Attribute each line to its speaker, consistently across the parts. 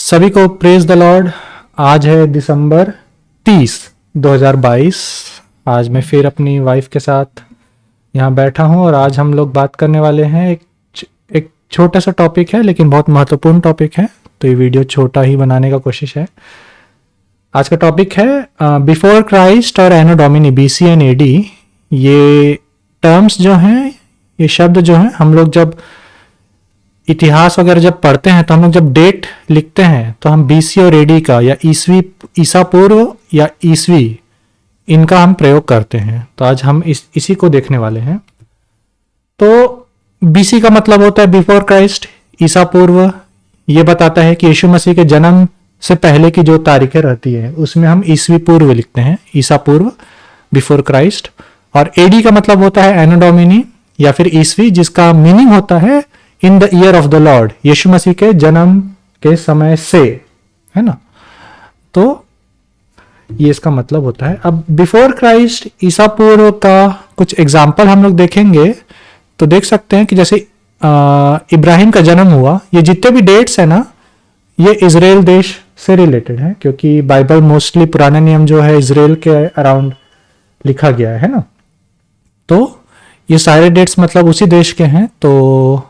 Speaker 1: सभी को praise the Lord. आज है दिसंबर 30, 2022। आज मैं फिर अपनी वाइफ के साथ यहाँ बैठा हूँ और आज हम लोग बात करने वाले हैं। एक छोटा सा टॉपिक है लेकिन बहुत महत्वपूर्ण टॉपिक है, तो ये वीडियो छोटा ही बनाने का कोशिश है। आज का टॉपिक है बिफोर क्राइस्ट और एनो डोमिनी, BC एंड AD। ये टर्म्स जो हैं, ये शब्द जो हैं, हम लोग जब इतिहास वगैरह जब पढ़ते हैं तो हम लोग जब डेट लिखते हैं तो हम BC और AD का या ईसा पूर्व या ईसवी, इनका हम प्रयोग करते हैं। तो आज हम इसी को देखने वाले हैं। तो BC का मतलब होता है बिफोर क्राइस्ट, ईसा पूर्व। ये बताता है कि यीशु मसीह के जन्म से पहले की जो तारीखें रहती है उसमें हम ईसवी पूर्व लिखते हैं, ईसा पूर्व, बिफोर क्राइस्ट। और AD का मतलब होता है एनो डोमिनी या फिर ईसवी, जिसका मीनिंग होता है in the year of the lord, Yeshu Masih के जन्म के समय से, है ना। तो ये इसका मतलब होता है। अब बिफोर क्राइस्ट, ईसा पूर्व का कुछ एग्जाम्पल हम लोग देखेंगे तो देख सकते हैं कि जैसे इब्राहिम का जन्म हुआ, ये जितने भी डेट्स है ना, ये इजराइल देश से रिलेटेड है, क्योंकि बाइबल मोस्टली पुराना नियम जो है इजराइल के अराउंड लिखा गया है ना। तो ये सारे डेट्स मतलब उसी देश के हैं। तो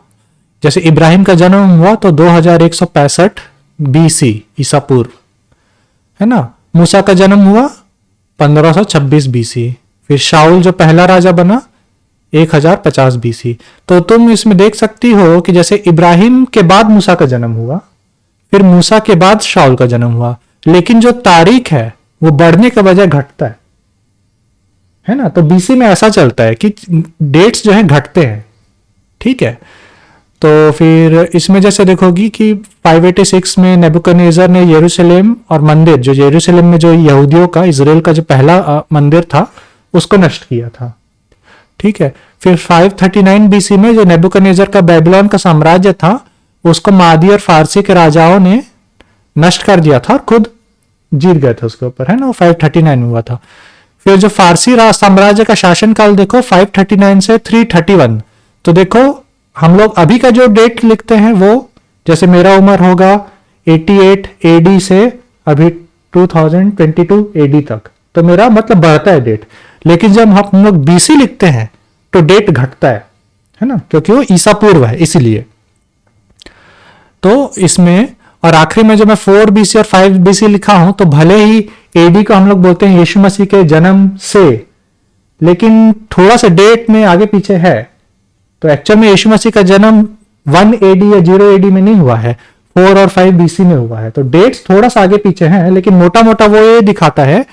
Speaker 1: जैसे इब्राहिम का जन्म हुआ तो 2165 BC, ईसा पूर्व, है ना। मूसा का जन्म हुआ 1526 BC। फिर शाऊल जो पहला राजा बना 1050 BC। तो तुम इसमें देख सकती हो कि जैसे इब्राहिम के बाद मूसा का जन्म हुआ, फिर मूसा के बाद शाऊल का जन्म हुआ, लेकिन जो तारीख है वो बढ़ने के बजाय घटता है ना। तो BC में ऐसा चलता है कि डेट्स जो है घटते हैं, ठीक है। तो फिर इसमें जैसे देखोगी कि 586 में नेबुकदनेस्सर ने यरूशलेम और मंदिर, जो यरूशलेम में जो यहूदियों का, इजराइल का जो पहला मंदिर था, उसको नष्ट किया था, ठीक है। फिर 539 BC में जो नेबुकदनेस्सर का बेबीलोन का साम्राज्य था, उसको मादी और फारसी के राजाओं ने नष्ट कर दिया था और खुद जीत गए थे उसके ऊपर, है ना। वो 539 में हुआ था। फिर जो फारसी साम्राज्य का शासनकाल देखो 539 से 331। तो देखो हम लोग अभी का जो डेट लिखते हैं वो, जैसे मेरा उम्र होगा 88 AD से अभी 2022 AD तक, तो मेरा मतलब बढ़ता है डेट। लेकिन जब हम लोग BC लिखते हैं तो डेट घटता है ना, क्योंकि वो ईसा पूर्व है, इसीलिए। तो इसमें और आखिरी में जो मैं 4 BC और 5 BC लिखा हूं, तो भले ही AD को हम लोग बोलते हैं यीशु मसीह के जन्म से, लेकिन थोड़ा सा डेट में आगे पीछे है। तो एक्चुअल में यीशु मसीह का जन्म 1 AD या 0 AD में नहीं हुआ है, 4 और 5 BC में हुआ है। तो डेट्स थोड़ा सा आगे पीछे हैं, लेकिन मोटा मोटा वो ये दिखाता है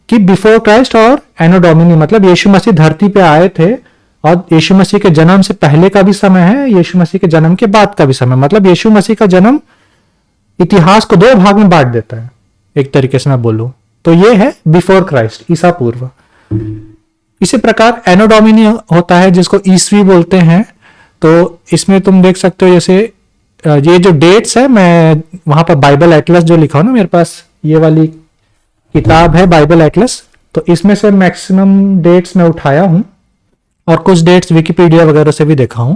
Speaker 1: कि बिफोर क्राइस्ट और एनो डोमिनी, मतलब यीशु मसीह धरती पे आए थे और यीशु मसीह के जन्म से पहले का भी समय है, यीशु मसीह के जन्म के बाद का भी समय। मतलब यीशु मसीह का जन्म इतिहास को 2 भाग में बांट देता है, एक तरीके से मैं बोलूं तो ये है बिफोर क्राइस्ट, ईसा पूर्व। इसी प्रकार एनो डोमिनी होता है, जिसको ईसवी बोलते हैं। तो इसमें तुम देख सकते हो, जैसे ये जो डेट्स है, मैं वहां पर बाइबल एटलस जो लिखा हूं ना, मेरे पास ये वाली किताब है बाइबल एटलस, तो इसमें से मैक्सिमम डेट्स मैं उठाया हूं और कुछ डेट्स विकिपीडिया वगैरह से भी देखा हूं।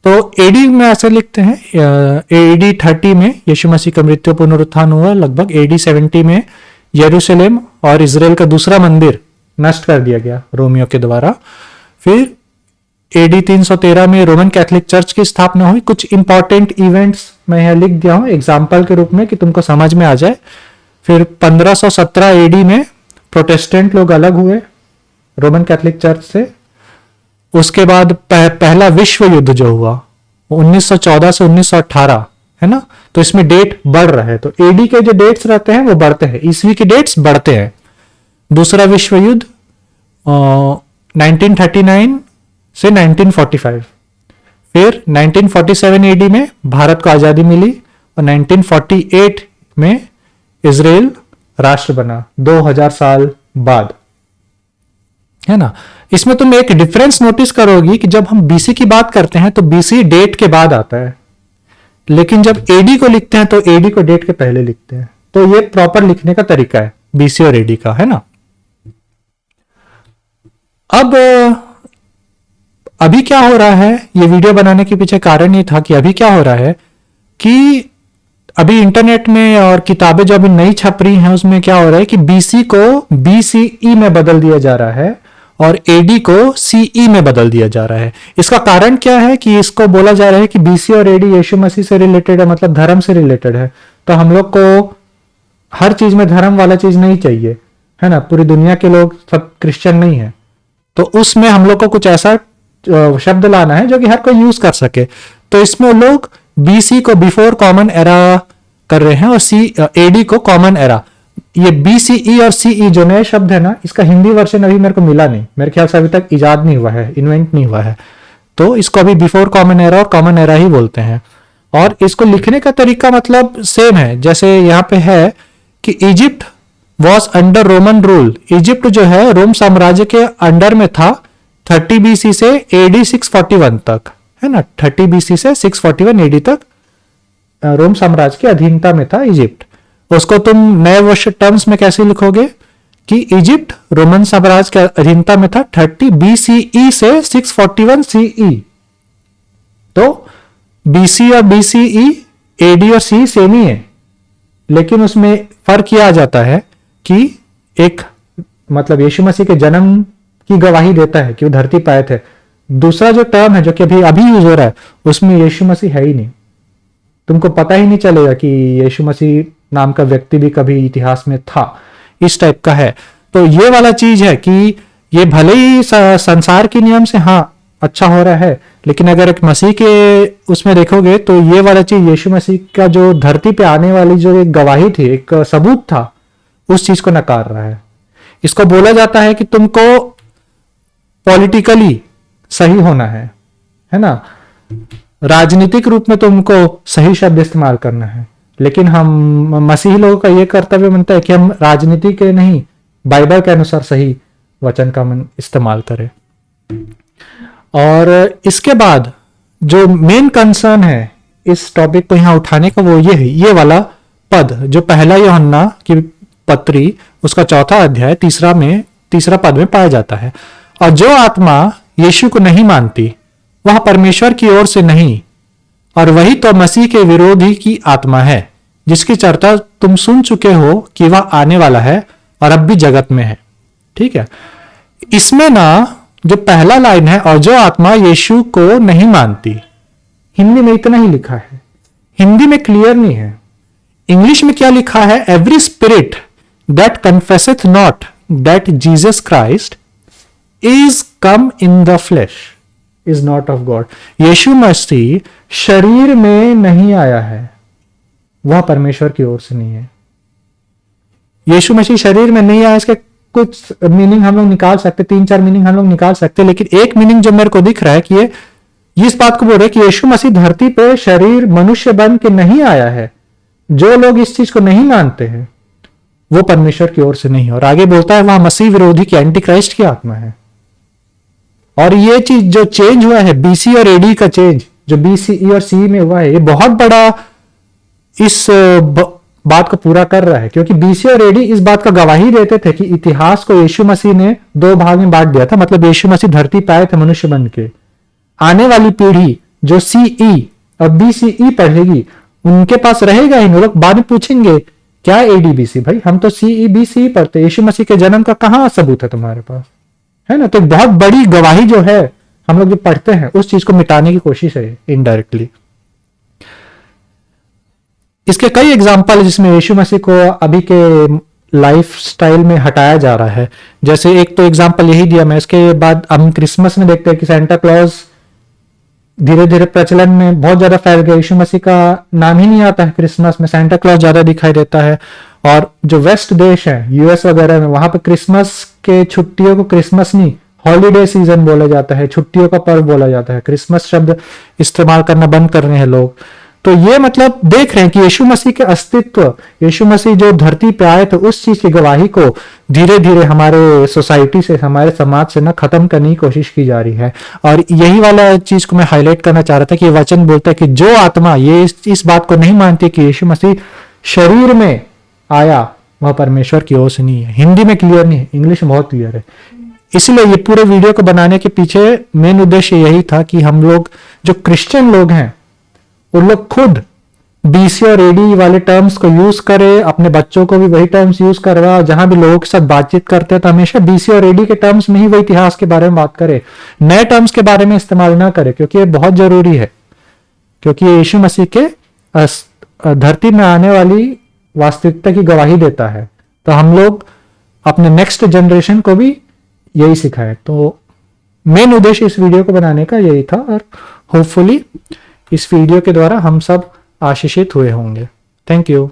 Speaker 1: तो AD में ऐसे लिखते हैं, AD 30 में यीशु मसीह का मृत्यु पुनरुत्थान हुआ। लगभग AD 70 में यरूशलेम और इजराइल का दूसरा मंदिर नष्ट कर दिया गया रोमियो के द्वारा। फिर AD 313 में रोमन कैथोलिक चर्च की स्थापना हुई। कुछ इंपॉर्टेंट इवेंट्स मैं यहाँ लिख दिया हूं एग्जाम्पल के रूप में कि तुमको समझ में आ जाए। फिर 1517 AD में प्रोटेस्टेंट लोग अलग हुए रोमन कैथोलिक चर्च से। उसके बाद पहला विश्व युद्ध जो हुआ 1914 से 1918, है ना। तो इसमें डेट बढ़ रहा है, तो AD के जो डेट्स रहते हैं वो बढ़ते हैं, ईसवी के डेट्स बढ़ते हैं। दूसरा विश्व युद्ध 1939 से 1945। फिर 1947 AD में भारत को आजादी मिली और 1948 में इजराइल राष्ट्र बना 2000 साल बाद, है ना। इसमें तुम एक डिफरेंस नोटिस करोगी कि जब हम BC की बात करते हैं तो BC डेट के बाद आता है, लेकिन जब AD को लिखते हैं तो AD को डेट के पहले लिखते हैं। तो ये प्रॉपर लिखने का तरीका है BC और AD का, है ना। अब अभी क्या हो रहा है, ये वीडियो बनाने के पीछे कारण ये था कि अभी क्या हो रहा है कि अभी इंटरनेट में और किताबें जो अभी नई छप रही हैं उसमें क्या हो रहा है कि बीसी को बीसीई में बदल दिया जा रहा है और एडी को सीई में बदल दिया जा रहा है। इसका कारण क्या है कि इसको बोला जा रहा है कि बीसी और एडी यीशु मसीह से रिलेटेड है, मतलब धर्म से रिलेटेड है। तो हम लोग को हर चीज में धर्म वाला चीज नहीं चाहिए, है ना। पूरी दुनिया के लोग सब क्रिश्चियन नहीं है, तो उसमें हम लोग को कुछ ऐसा शब्द लाना है जो कि हर कोई यूज कर सके। तो इसमें लोग बीसी को बिफोर कॉमन एरा कर रहे हैं और सी एडी को कॉमन एरा। ये बीसीई और सीई जो नए शब्द है ना, इसका हिंदी वर्जन अभी मेरे को मिला नहीं, मेरे ख्याल से अभी तक इजाद नहीं हुआ है, इन्वेंट नहीं हुआ है। तो इसको अभी बिफोर कॉमन एरा और कॉमन एरा ही बोलते हैं। और इसको लिखने का तरीका मतलब सेम है, जैसे यहाँ पे है कि Egypt was under Roman rule. Egypt जो है रोम साम्राज्य के अंडर में था 30 बीसी से एडी 641 तक, है ना। 30 बीसी से 641 एडी तक रोम साम्राज्य के अधीनता में था इजिप्ट। उसको तुम नए वर्ष टर्म्स में कैसे लिखोगे कि इजिप्ट रोमन साम्राज्य के अधीनता में था 30 बीसीई से 641 सीई। तो बीसी और बीसीई, एडी और सी सेम ही है, लेकिन उसमें फर्क यह आ जाता है कि एक मतलब यीशु मसीह के जन्म की गवाही देता है कि वो धरती पे आए थे। दूसरा जो टर्म है जो कि अभी यूज हो रहा है उसमें यीशु मसीह है ही नहीं, तुमको पता ही नहीं चलेगा कि यीशु मसीह नाम का व्यक्ति भी कभी इतिहास में था, इस टाइप का है। तो ये वाला चीज है कि ये भले ही संसार के नियम से हाँ अच्छा हो रहा है, लेकिन अगर एक मसीह के उसमें देखोगे तो ये वाला चीज यीशु मसीह का जो धरती पे आने वाली जो एक गवाही थी, एक सबूत था, उस चीज को नकार रहा है। इसको बोला जाता है कि तुमको पॉलिटिकली सही होना है ना, राजनीतिक रूप में तुमको सही शब्द इस्तेमाल करना है। लेकिन हम मसीही लोगों का यह कर्तव्य बनता है कि हम राजनीति के नहीं, बाइबल के अनुसार सही वचन का इस्तेमाल करें। और इसके बाद जो मेन कंसर्न है इस टॉपिक को यहां उठाने का वो ये है, ये वाला पद जो पहला यूहन्ना की पत्री उसका 4था अध्याय तीसरा पद में पाया जाता है। और जो आत्मा यीशु को नहीं मानती वह परमेश्वर की ओर से नहीं, और वही तो मसीह के विरोधी की आत्मा है, जिसकी चर्चा तुम सुन चुके हो कि वह आने वाला है और अब भी जगत में है। ठीक है, इसमें ना जो पहला लाइन है, और जो आत्मा यीशु को नहीं मानती, हिंदी में इतना ही लिखा है, हिंदी में क्लियर नहीं है। इंग्लिश में क्या लिखा है? Every spirit that confesseth not that Jesus Christ is come in the flesh is not of God. Yeshu Masih शरीर में नहीं आया है, वह परमेश्वर की ओर से नहीं है। यीशु मसीह शरीर में नहीं आया, इसके कुछ मीनिंग हम लोग निकाल सकते, 3-4 मीनिंग हम लोग निकाल सकते, लेकिन एक मीनिंग जो मेरे को दिख रहा है कि ये इस बात को बोल रहे कि यीशु मसीह धरती पे शरीर मनुष्य बन के नहीं आया है। जो लोग इस चीज को नहीं मानते हैं वो परमेश्वर की ओर से नहीं है। और आगे बोलता है वहां मसीह विरोधी की, एंटी क्राइस्ट की आत्मा है। और ये चीज जो चेंज हुआ है बीसी और एडी का चेंज जो बीसीई और सी में हुआ है, ये बहुत बड़ा इस बात को पूरा कर रहा है, क्योंकि बीसी और एडी इस बात का गवाही देते थे कि इतिहास को यीशु मसीह ने 2 भाग में बांट दिया था। मतलब यीशु मसीह धरती पे आए थे मनुष्य बन के। आने वाली पीढ़ी जो सीई और बीसीई पढ़ेगी उनके पास रहेगा ही, लोग बाद में पूछेंगे क्या एडी बीसी, भाई हम तो सीई बीसी पढ़ते, यीशु मसीह के जन्म का कहां सबूत है तुम्हारे पास, है ना। तो बहुत बड़ी गवाही जो है हम लोग जो पढ़ते हैं उस चीज को मिटाने की कोशिश है इनडायरेक्टली। इसके कई एग्जाम्पल जिसमें यीशु मसीह को अभी के लाइफ स्टाइल में हटाया जा रहा है। जैसे एक तो एग्जाम्पल यही दिया मैं, इसके बाद हम क्रिसमस में देखते हैं कि सेंटा क्लॉज धीरे धीरे प्रचलन में बहुत ज्यादा फैल गया। यीशु मसीह का नाम ही नहीं आता है क्रिसमस में, सेंटा क्लॉज ज्यादा दिखाई देता है। और जो वेस्ट देश है यूएस वगैरह में, वहां पर क्रिसमस के छुट्टियों को क्रिसमस नहीं हॉलीडे सीजन बोला जाता है, छुट्टियों का पर्व बोला जाता है। क्रिसमस शब्द इस्तेमाल करना बंद कर रहे हैं लोग। तो ये मतलब देख रहे हैं कि यीशु मसीह के अस्तित्व, यीशु मसीह जो धरती पे आए थे उस चीज की गवाही को धीरे धीरे हमारे सोसाइटी से, हमारे समाज से ना खत्म करने की कोशिश की जा रही है। और यही वाला चीज को मैं हाईलाइट करना चाह रहा था कि वचन बोलता है कि जो आत्मा ये इस बात को नहीं मानती कि यीशु मसीह शरीर में आया वह परमेश्वर की ओर से नहीं है। हिंदी में क्लियर नहीं है, इंग्लिश में बहुत क्लियर है। इसलिए ये पूरे वीडियो को बनाने के पीछे मेन उद्देश्य यही था कि हम लोग जो क्रिश्चियन लोग हैं उन लोग खुद बीसी और एडी वाले टर्म्स को यूज करे, अपने बच्चों को भी वही टर्म्स यूज करवा, जहां भी लोगों के साथ बातचीत करते हैं तो हमेशा बीसी और एडी के टर्म्स में ही वो इतिहास के बारे में बात करे, नए टर्म्स के बारे में इस्तेमाल ना करे, क्योंकि ये बहुत जरूरी है, क्योंकि ये यीशु मसीह के धरती में आने वाली वास्तविकता की गवाही देता है। तो हम लोग अपने नेक्स्ट जनरेशन को भी यही सिखाए। तो मेन उद्देश्य इस वीडियो को बनाने का यही था, और होपफुली इस वीडियो के द्वारा हम सब आशीषित हुए होंगे। Thank you.